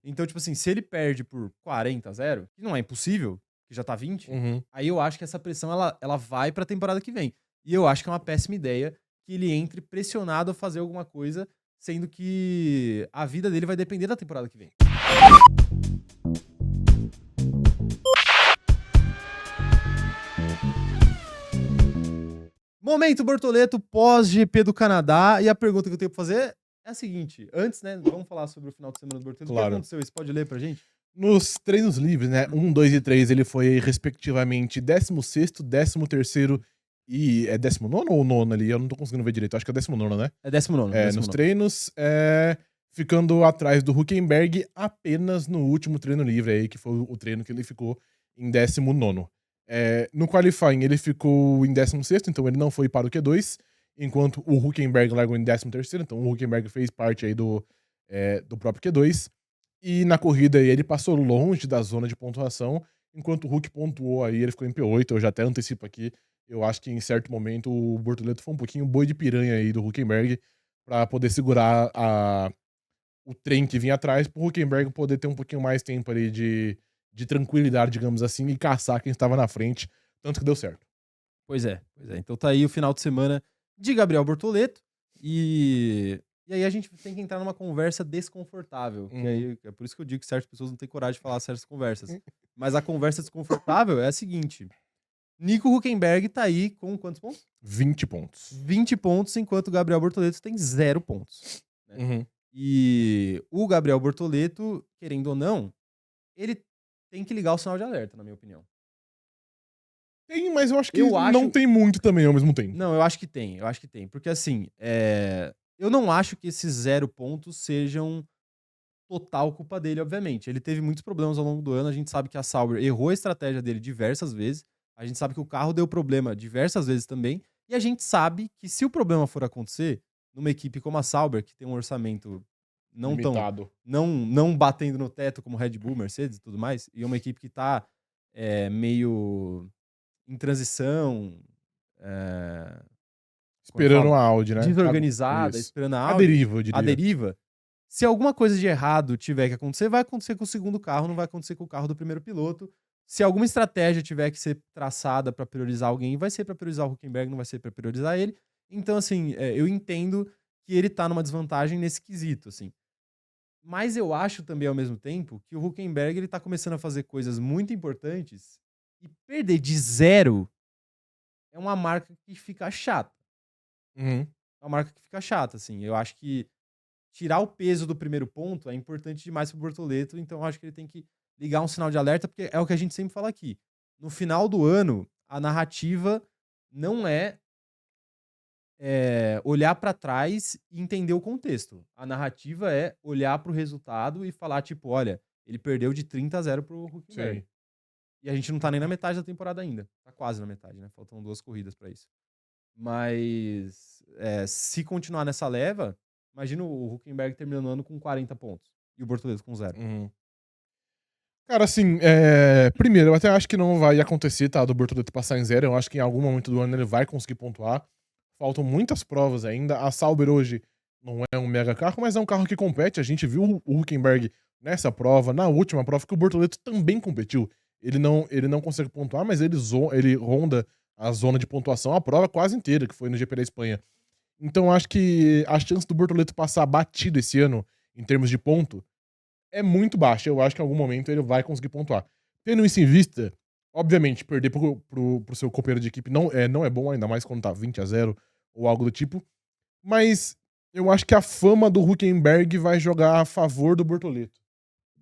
Então, tipo assim, se ele perde por 40-0, que não é impossível, que já tá 20, aí eu acho que essa pressão ela vai pra temporada que vem. E eu acho que é uma péssima ideia que ele entre pressionado a fazer alguma coisa, sendo que a vida dele vai depender da temporada que vem. Momento Bortoleto pós-GP do Canadá. E a pergunta que eu tenho pra fazer é a seguinte. Antes, né, vamos falar sobre o final de semana do Bortoleto. O que Claro. aconteceu? Você pode ler pra gente? Nos treinos livres, né? 1, 2 e 3, ele foi, respectivamente, 16º, 13º e... É 19º ou 9º ali? Eu não tô conseguindo ver direito. Acho que é 19º, né? É 19º. Nos treinos, ficando atrás do Hülkenberg apenas no último treino livre aí, que foi o treino que ele ficou em 19º. No qualifying, ele ficou em 16º, então ele não foi para o Q2, enquanto o Hülkenberg largou em 13º, então o Hülkenberg fez parte aí do próprio Q2. E na corrida ele passou longe da zona de pontuação, enquanto o Hulk pontuou aí, ele ficou em P8, eu já até antecipo aqui, eu acho que em certo momento o Bortoleto foi um pouquinho boi de piranha aí do Hülkenberg, pra poder segurar o trem que vinha atrás, pro Hülkenberg poder ter um pouquinho mais tempo ali de tranquilidade, digamos assim, e caçar quem estava na frente, tanto que deu certo. Pois é. Então tá aí o final de semana de Gabriel Bortoleto. E aí a gente tem que entrar numa conversa desconfortável. Que aí, é por isso que eu digo que certas pessoas não têm coragem de falar certas conversas. Mas a conversa desconfortável é a seguinte. Nico Hülkenberg tá aí com quantos pontos? 20 pontos. 20 pontos, enquanto o Gabriel Bortoleto tem 0 pontos. Né? E o Gabriel Bortoleto, querendo ou não, ele tem que ligar o sinal de alerta, na minha opinião. Tem, mas eu acho que não tem muito também ao mesmo tempo. Não, eu acho que tem. Porque assim, eu não acho que esses 0 pontos sejam total culpa dele, obviamente. Ele teve muitos problemas ao longo do ano. A gente sabe que a Sauber errou a estratégia dele diversas vezes. A gente sabe que o carro deu problema diversas vezes também. E a gente sabe que se o problema for acontecer numa equipe como a Sauber, que tem um orçamento Limitado. não batendo no teto como Red Bull, Mercedes e tudo mais, e uma equipe que tá meio em transição, Esperando a Audi, né? desorganizada, esperando a A Audi. deriva, eu diria. A deriva. Se alguma coisa de errado tiver que acontecer, vai acontecer com o segundo carro, não vai acontecer com o carro do primeiro piloto. Se alguma estratégia tiver que ser traçada pra priorizar alguém, vai ser pra priorizar o Hülkenberg, não vai ser pra priorizar ele. Então, assim, eu entendo que ele tá numa desvantagem nesse quesito, assim. Mas eu acho também, ao mesmo tempo, que o Hülkenberg ele tá começando a fazer coisas muito importantes e perder de 0 é uma marca que fica chata. É uma marca que fica chata, assim. Eu acho que tirar o peso do primeiro ponto é importante demais pro Bortoleto, então eu acho que ele tem que ligar um sinal de alerta, porque é o que a gente sempre fala aqui. No final do ano, a narrativa não é olhar pra trás e entender o contexto. A narrativa é olhar pro resultado e falar, tipo, olha, ele perdeu de 30-0 pro Hülkenberg. Sim. E a gente não tá nem na metade da temporada ainda. Tá quase na metade, né? Faltam 2 corridas pra isso. Mas se continuar nessa leva, imagina o Hülkenberg terminando o ano com 40 pontos e o Bortoleto com 0. Cara, assim, primeiro, eu até acho que não vai acontecer, tá, do Bortoleto passar em 0. Eu acho que em algum momento do ano ele vai conseguir pontuar. Faltam muitas provas ainda. A Sauber hoje não é um mega carro, mas é um carro que compete. A gente viu o Hülkenberg nessa prova, na última prova, que o Bortoleto também competiu. Ele não consegue pontuar, mas ele ronda a zona de pontuação a prova quase inteira, que foi no GP da Espanha. Então acho que a chance do Bortoleto passar batido esse ano, em termos de ponto, é muito baixa. Eu acho que em algum momento ele vai conseguir pontuar. Tendo isso em vista, obviamente, perder pro seu companheiro de equipe não é bom, ainda mais quando tá 20-0 ou algo do tipo. Mas eu acho que a fama do Hülkenberg vai jogar a favor do Bortoleto.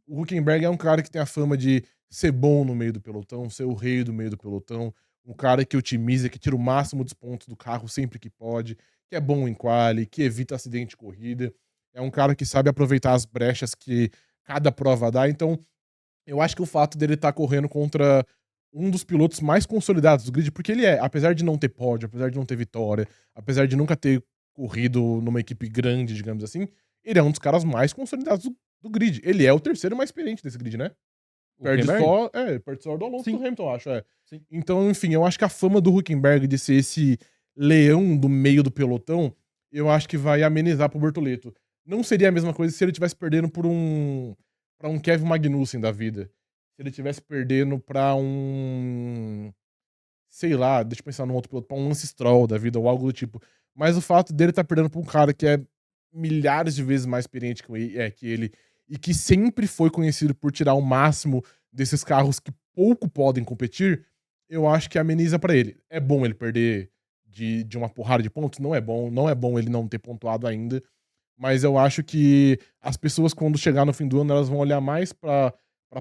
O Hülkenberg é um cara que tem a fama de ser bom no meio do pelotão, ser o rei do meio do pelotão, um cara que otimiza, que tira o máximo dos pontos do carro sempre que pode, que é bom em quali, que evita acidente de corrida. É um cara que sabe aproveitar as brechas que cada prova dá. Então, eu acho que o fato dele estar correndo contra um dos pilotos mais consolidados do grid, porque ele apesar de não ter pódio, apesar de não ter vitória, apesar de nunca ter corrido numa equipe grande, digamos assim, ele é um dos caras mais consolidados do grid. Ele é o terceiro mais experiente desse grid, né? Perde só do Alonso do Hamilton, acho. Sim. Então, enfim, eu acho que a fama do Hülkenberg de ser esse leão do meio do pelotão, eu acho que vai amenizar pro Bortoleto. Não seria a mesma coisa se ele estivesse perdendo por um pra um Kevin Magnussen da vida. Se ele tivesse perdendo pra um... sei lá, deixa eu pensar num outro piloto, pra um Lance Stroll da vida ou algo do tipo. Mas o fato dele tá perdendo pra um cara que é milhares de vezes mais experiente que ele e que sempre foi conhecido por tirar o máximo desses carros que pouco podem competir, eu acho que ameniza pra ele. É bom ele perder de uma porrada de pontos? Não é bom. Não é bom ele não ter pontuado ainda. Mas eu acho que as pessoas, quando chegar no fim do ano, elas vão olhar mais pra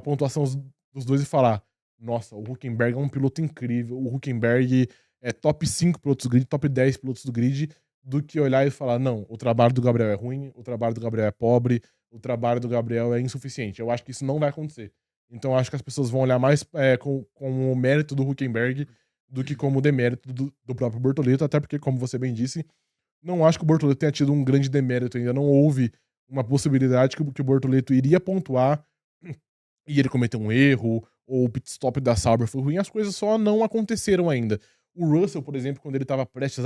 pontuação dos dois e falar: nossa, o Hülkenberg é um piloto incrível. O Hülkenberg é top 5 pilotos do grid, top 10 pilotos do grid, do que olhar e falar: não, o trabalho do Gabriel é ruim, o trabalho do Gabriel é pobre, o trabalho do Gabriel é insuficiente. Eu acho que isso não vai acontecer. Então eu acho que as pessoas vão olhar mais com o mérito do Hülkenberg do que como o demérito do próprio Bortoleto, até porque, como você bem disse, não acho que o Bortoleto tenha tido um grande demérito ainda. Não houve uma possibilidade que o Bortoleto iria pontuar e ele cometeu um erro, ou o pit stop da Sauber foi ruim. As coisas só não aconteceram ainda. O Russell, por exemplo, quando ele tava prestes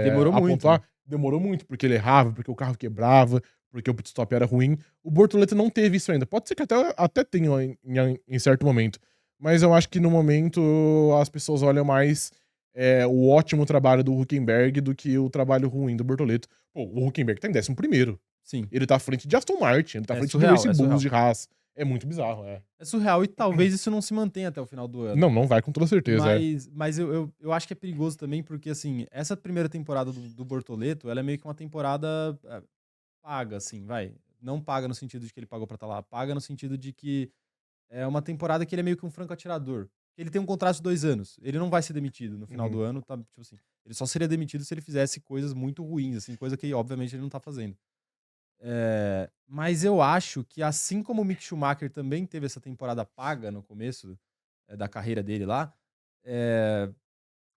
Demorou a muito, pontuar, né? demorou muito, porque ele errava, porque o carro quebrava, porque o pit stop era ruim. O Bortoleto não teve isso ainda. Pode ser que até tenha em certo momento. Mas eu acho que no momento as pessoas olham mais o ótimo trabalho do Hülkenberg do que o trabalho ruim do Bortoleto. Pô, o Hülkenberg tá em 11º. Sim. Ele tá à frente de Aston Martin, ele tá à É frente de surreal, Racing é Bulls, surreal. de Haas. É muito bizarro, É surreal e talvez isso não se mantenha até o final do ano. Não vai com toda certeza, Mas eu acho que é perigoso também, porque, assim, essa primeira temporada do Bortoleto, ela é meio que uma temporada paga, assim, vai. Não paga no sentido de que ele pagou pra estar lá, paga no sentido de que é uma temporada que ele é meio que um franco atirador. Ele tem um contrato de 2 anos. Ele não vai ser demitido no final do ano, tá? Tipo assim, ele só seria demitido se ele fizesse coisas muito ruins, assim, coisa que, obviamente, ele não tá fazendo. Mas eu acho que, assim como o Mick Schumacher também teve essa temporada paga no começo da carreira dele lá,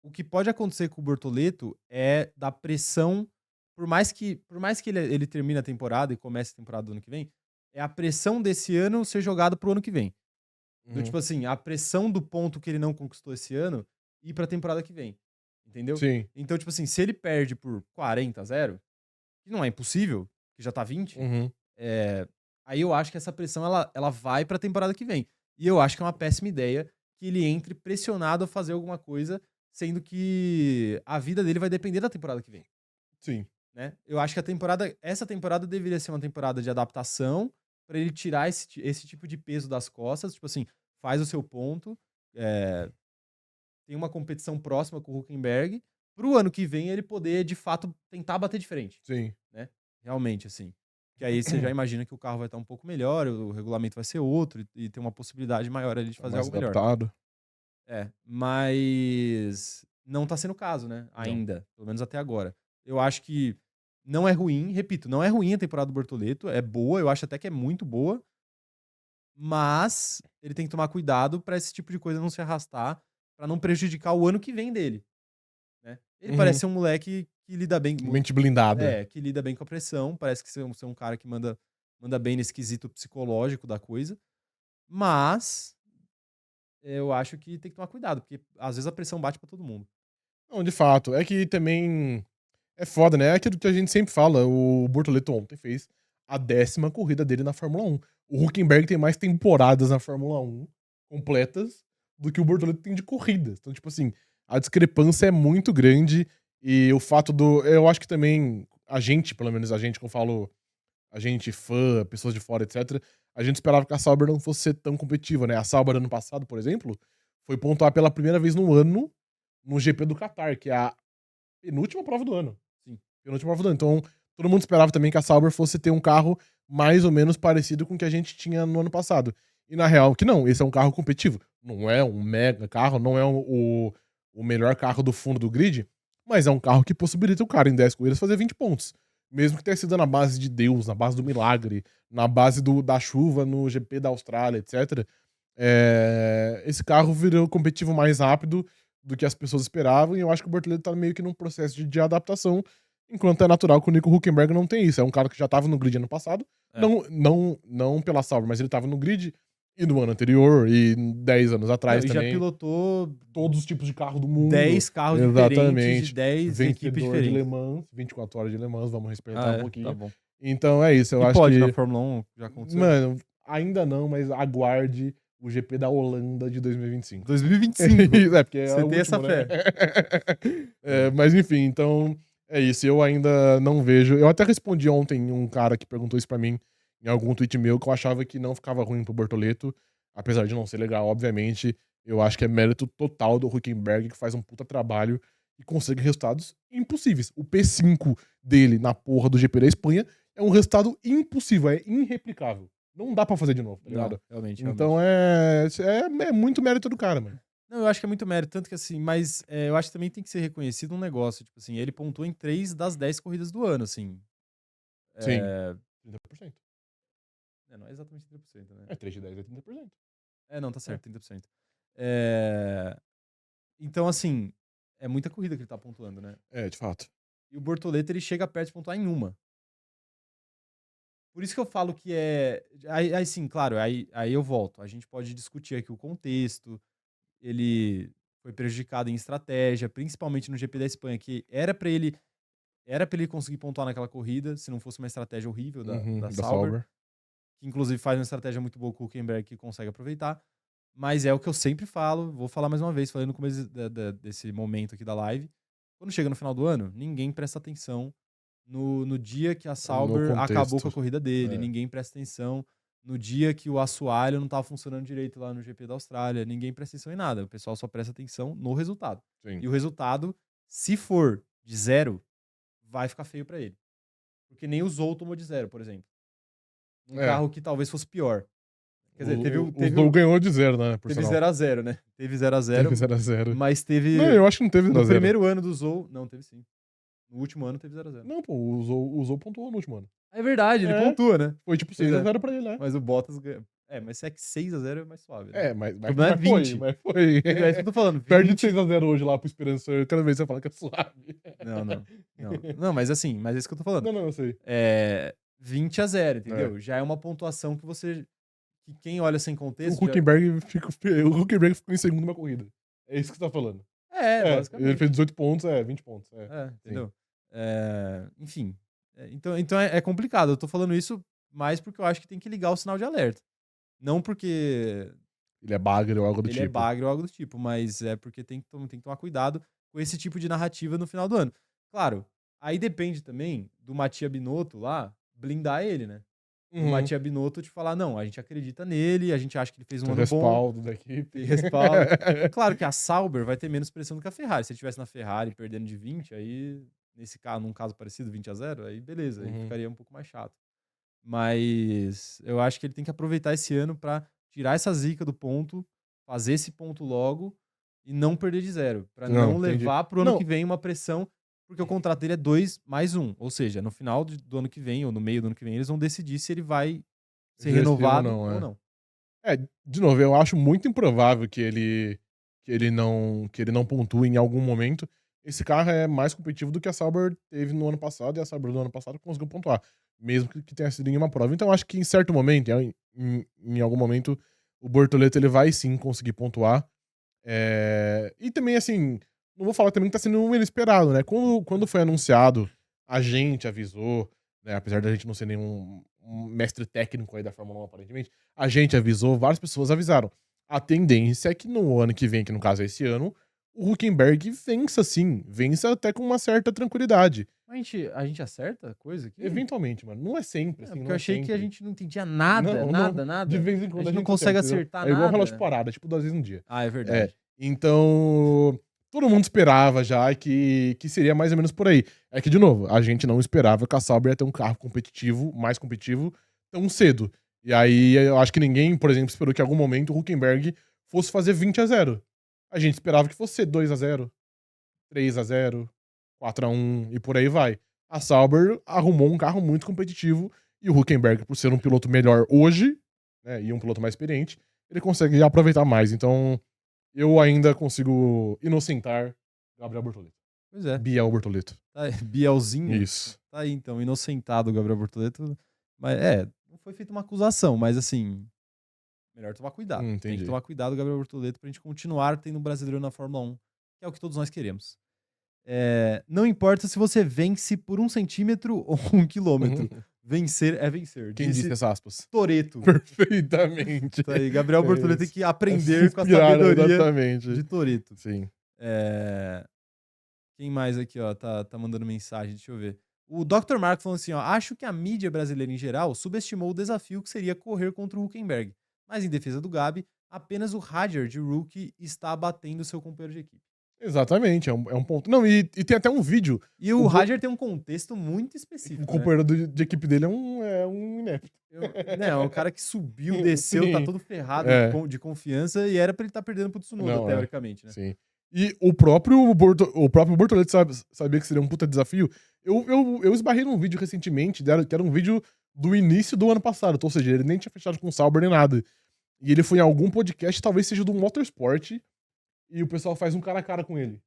o que pode acontecer com o Bortoleto é da pressão, por mais que ele termine a temporada e comece a temporada do ano que vem, é a pressão desse ano ser jogado pro ano que vem. Do Uhum. tipo assim, a pressão do ponto que ele não conquistou esse ano ir pra temporada que vem. Entendeu? Sim. Então, tipo assim, se ele perde por 40-0, que não é impossível, que já tá 20, Uhum. aí eu acho que essa pressão ela vai pra temporada que vem. E eu acho que é uma péssima ideia que ele entre pressionado a fazer alguma coisa, sendo que a vida dele vai depender da temporada que vem. Sim. Né? Eu acho que essa temporada deveria ser uma temporada de adaptação pra ele tirar esse tipo de peso das costas. Tipo assim, faz o seu ponto, tem uma competição próxima com o Hülkenberg, pro ano que vem ele poder, de fato, tentar bater de frente. Sim. Né? Realmente, assim. Que aí você já imagina que o carro vai estar um pouco melhor, o regulamento vai ser outro e tem uma possibilidade maior ali de Tá fazer mais algo melhor. adaptado. Mas não tá sendo o caso, né? Não. Ainda, pelo menos até agora. Eu acho que não é ruim, repito, não é ruim a temporada do Bortoleto, é boa, eu acho até que é muito boa, mas ele tem que tomar cuidado pra esse tipo de coisa não se arrastar, pra não prejudicar o ano que vem dele, né? Ele parece Uhum. ser um moleque que lida bem, Mente blindada. que lida bem com a pressão, parece que ser um cara que manda bem nesse quesito psicológico da coisa, mas eu acho que tem que tomar cuidado, porque às vezes a pressão bate pra todo mundo. Não, de fato. É que também é foda, né? É aquilo que a gente sempre fala. O Bortoleto ontem fez a 10ª corrida dele na Fórmula 1. O Hülkenberg tem mais temporadas na Fórmula 1 completas do que o Bortoleto tem de corridas. Então, tipo assim, a discrepância é muito grande e o fato do... Eu acho que também a gente, pelo menos a gente, como eu falo, a gente, fã, pessoas de fora, etc., a gente esperava que a Sauber não fosse ser tão competitiva, né? A Sauber, ano passado, por exemplo, foi pontuar pela primeira vez no ano no GP do Qatar, que é a penúltima prova do ano. Sim. Penúltima prova do ano. Então, todo mundo esperava também que a Sauber fosse ter um carro mais ou menos parecido com o que a gente tinha no ano passado. E na real, que não, esse é um carro competitivo. Não é um mega carro, não é o melhor carro do fundo do grid, mas é um carro que possibilita o cara em 10 corridas fazer 20 pontos. Mesmo que tenha sido na base de Deus, na base do milagre, na base da chuva no GP da Austrália, etc. Esse carro virou competitivo mais rápido do que as pessoas esperavam, e eu acho que o Bortoleto tá meio que num processo de adaptação, enquanto é natural que o Nico Hülkenberg não tem isso. É um cara que já tava no grid ano passado, É. não pela Sauber, mas ele tava no grid, e no ano anterior, e 10 anos atrás Não, e já também. pilotou Todos os tipos de carro do mundo. 10 carros diferentes de Exatamente. 10 equipes Vencedor de Le diferentes. Mans, 24 horas de Le Mans, vamos respeitar Ah, um tá pouquinho. bom. Então é isso, eu E acho pode na que... Fórmula 1, já aconteceu? Mano, ainda não, mas aguarde o GP da Holanda de 2025. 2025. É, porque é Você o tem essa último, né? fé. Mas enfim, então é isso. Eu ainda não vejo. Eu até respondi ontem um cara que perguntou isso pra mim em algum tweet meu, que eu achava que não ficava ruim pro Bortoleto, apesar de não ser legal, obviamente. Eu acho que é mérito total do Hülkenberg, que faz um puta trabalho e consegue resultados impossíveis. O P5 dele na porra do GP da Espanha é um resultado impossível, é irreplicável. Não dá pra fazer de novo, tá ligado? Não, realmente. Então é muito mérito do cara, mano. Não, eu acho que é muito mérito, tanto que assim, mas eu acho que também tem que ser reconhecido um negócio, tipo assim, ele pontuou em 3 das 10 corridas do ano, assim. Sim. 30%. Não é exatamente 30%, né? 3 de 10 é 30%. Não, tá certo, 30%. É, então, assim, é muita corrida que ele tá pontuando, né? De fato. E o Bortoleto, ele chega perto de pontuar em uma. Por isso que eu falo que é... Aí sim, claro, aí eu volto. A gente pode discutir aqui o contexto. Ele foi prejudicado em estratégia, principalmente no GP da Espanha, que era pra ele conseguir pontuar naquela corrida, se não fosse uma estratégia horrível da Da Sauber, Sauber. que inclusive faz uma estratégia muito boa com o Hülkenberg, que consegue aproveitar. Mas é o que eu sempre falo, vou falar mais uma vez, falei no começo desse momento aqui da live. Quando chega no final do ano, ninguém presta atenção no dia que a Sauber acabou com a corrida dele, ninguém presta atenção no dia que o assoalho não estava funcionando direito lá no GP da Austrália, ninguém presta atenção em nada, o pessoal só presta atenção no resultado. Sim. E o resultado, se for de 0, vai ficar feio pra ele. Porque nem o Zou tomou de 0, por exemplo. Um carro que talvez fosse pior. Quer dizer, o Zou ganhou de 0, né? Teve 0x0, né? Teve 0x0. Teve 0x0. Mas teve... Não, eu acho que não teve 0x0. No primeiro ano do Zou... Não, teve sim. No último ano teve 0x0. Não, pô, o Zou pontuou no último ano. É verdade, ele pontua, né? Foi tipo 6x0 pra ele, né? Mas o Bottas ganha. Mas se é que 6x0 é mais suave, né? Mas não é 20. Mas foi. É isso que eu tô falando. 20... Perde de 6x0 hoje lá pro Esperança. Cada vez você fala que é suave. Não, mas assim, mas é isso que eu tô falando. Não, eu sei. 20x0, entendeu? Já é uma pontuação que você... Que quem olha sem contexto... O Hülkenberg ficou em segundo na corrida. É isso que você tá falando. Basicamente. Ele fez 18 pontos, 20 pontos. Entendeu? Enfim. Então é complicado. Eu tô falando isso mais porque eu acho que tem que ligar o sinal de alerta. Não porque... Ele é bagre ou algo do tipo. Ele é bagre ou algo do tipo, mas é porque tem que tomar cuidado com esse tipo de narrativa no final do ano. Claro, aí depende também do Mattia Binotto lá blindar ele, né? O Mattia Binotto te falar, não, a gente acredita nele, a gente acha que ele fez um ano bom. Respaldo da equipe. Tem respaldo. É claro que a Sauber vai ter menos pressão do que a Ferrari. Se ele estivesse na Ferrari perdendo de 20, aí, num caso parecido, 20x0, aí beleza, aí ficaria um pouco mais chato. Mas eu acho que ele tem que aproveitar esse ano pra tirar essa zica do ponto, fazer esse ponto logo e não perder de 0. Pra não levar pro ano que vem uma pressão, porque o contrato dele é 2 mais 1. Ou seja, no final do ano que vem, ou no meio do ano que vem, eles vão decidir se ele vai ser renovado ou não. De novo, eu acho muito improvável que ele não pontue em algum momento. Esse carro é mais competitivo do que a Sauber teve no ano passado, e a Sauber do ano passado conseguiu pontuar, mesmo que tenha sido em uma prova. Então acho que em certo momento, em algum momento, o Bortoleto ele vai sim conseguir pontuar. E também, assim, não vou falar também que tá sendo um inesperado, né? Quando foi anunciado, a gente avisou, né? Apesar da gente não ser nenhum mestre técnico aí da Fórmula 1, aparentemente, a gente avisou, várias pessoas avisaram. A tendência é que no ano que vem, que no caso é esse ano, o Hülkenberg vença até com uma certa tranquilidade. A gente acerta coisa aqui? Eventualmente, mano. Não é sempre, assim. Porque eu achei que a gente não entendia nada, nada. De vez em quando a gente não consegue acertar nada. É igual um relógio parado, tipo 2 vezes no dia. É verdade. Então, todo mundo esperava já que seria mais ou menos por aí. É que, de novo, a gente não esperava que a Sauber ia ter um carro competitivo, mais competitivo, tão cedo. E aí, eu acho que ninguém, por exemplo, esperou que em algum momento o Hülkenberg fosse fazer 20x0. A gente esperava que fosse 2x0, 3x0, 4x1 e por aí vai. A Sauber arrumou um carro muito competitivo e o Hülkenberg, por ser um piloto melhor hoje, né, e um piloto mais experiente, ele consegue aproveitar mais. Então, eu ainda consigo inocentar Gabriel Bortoleto. Pois é. Biel Bortoleto. Bielzinho. Isso. Tá aí, então, inocentado o Gabriel Bortoleto. Mas, não foi feita uma acusação, mas assim, melhor tomar cuidado. Tem que tomar cuidado, Gabriel Bortoleto, pra gente continuar tendo um brasileiro na Fórmula 1, que é o que todos nós queremos. Não importa se você vence por 1 centímetro ou 1 quilômetro. Vencer é vencer. Quem disse essas aspas? Toretto. Perfeitamente. Tá aí, Gabriel Bortoleto tem que aprender Se com a inspiraram, sabedoria exatamente. de Toretto. Sim. Quem mais aqui, ó, tá mandando mensagem? Deixa eu ver. O Dr. Marco falando assim, ó, acho que a mídia brasileira em geral subestimou o desafio que seria correr contra o Hülkenberg. Mas em defesa do Gabi, apenas o Hadjar de rookie está abatendo seu companheiro de equipe. Exatamente, é um ponto. Não, e tem até um vídeo. E o Hadjar tem um contexto muito específico, O companheiro de equipe dele é um inepto. É um cara que subiu, desceu, Sim. tá todo ferrado de confiança e era pra ele estar perdendo pro Tsunoda, Não, teoricamente, né? Sim. E o próprio Bortoleto sabia que seria um puta desafio. Eu esbarrei num vídeo recentemente, que era um vídeo do início do ano passado, ou seja, ele nem tinha fechado com o Sauber nem nada. E ele foi em algum podcast, talvez seja do Motorsport, e o pessoal faz um cara a cara com ele.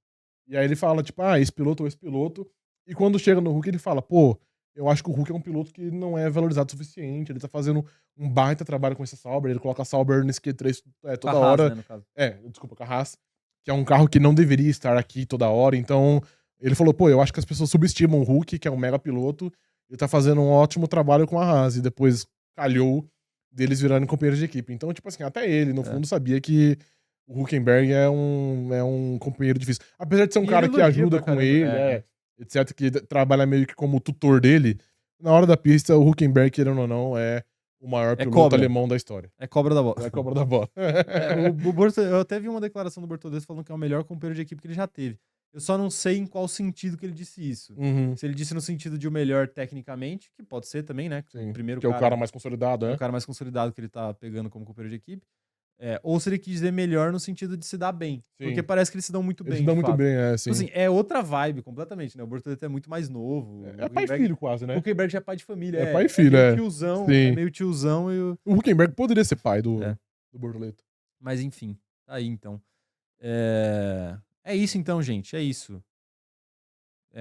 E aí ele fala, tipo, esse piloto ou esse piloto. E quando chega no Hulk, ele fala, pô, eu acho que o Hulk é um piloto que não é valorizado o suficiente, ele tá fazendo um baita trabalho com esse Sauber, ele coloca a Sauber nesse Q3 toda Haas, hora. né, no caso. Desculpa, com a Haas, que é um carro que não deveria estar aqui toda hora, então ele falou, pô, eu acho que as pessoas subestimam o Hulk, que é um mega piloto, e tá fazendo um ótimo trabalho com a Haas, e depois calhou deles virarem companheiros de equipe. Então, tipo assim, até ele, no fundo, sabia que o Hülkenberg é um companheiro difícil. Apesar de ser um cara que ajuda com ele, etc., que trabalha meio que como tutor dele, na hora da pista, o Hülkenberg, querendo ou não, é o maior piloto alemão da história. É cobra da bola. É cobra da bola. Eu até vi uma declaração do Bortoleto falando que é o melhor companheiro de equipe que ele já teve. Eu só não sei em qual sentido que ele disse isso. Uhum. Se ele disse no sentido de o melhor tecnicamente, que pode ser também, né? Sim, o primeiro que é o cara mais consolidado, É o cara mais consolidado que ele tá pegando como companheiro de equipe. Ou se ele quis dizer melhor no sentido de se dar bem. Sim. Porque parece que eles se dão muito bem. Eles se dão muito bem, sim. Assim, é outra vibe completamente, né? O Bortoleto é muito mais novo. É pai e filho quase, né? O Hülkenberg já é pai de família. É pai e filho, meio tiozão, Sim. é meio tiozão e o Hülkenberg poderia ser pai do Bortoleto. Mas enfim, tá aí então. É isso então, gente. É isso.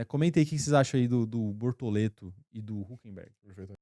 Comenta aí o que vocês acham aí do Bortoleto e do Hülkenberg. Perfeito.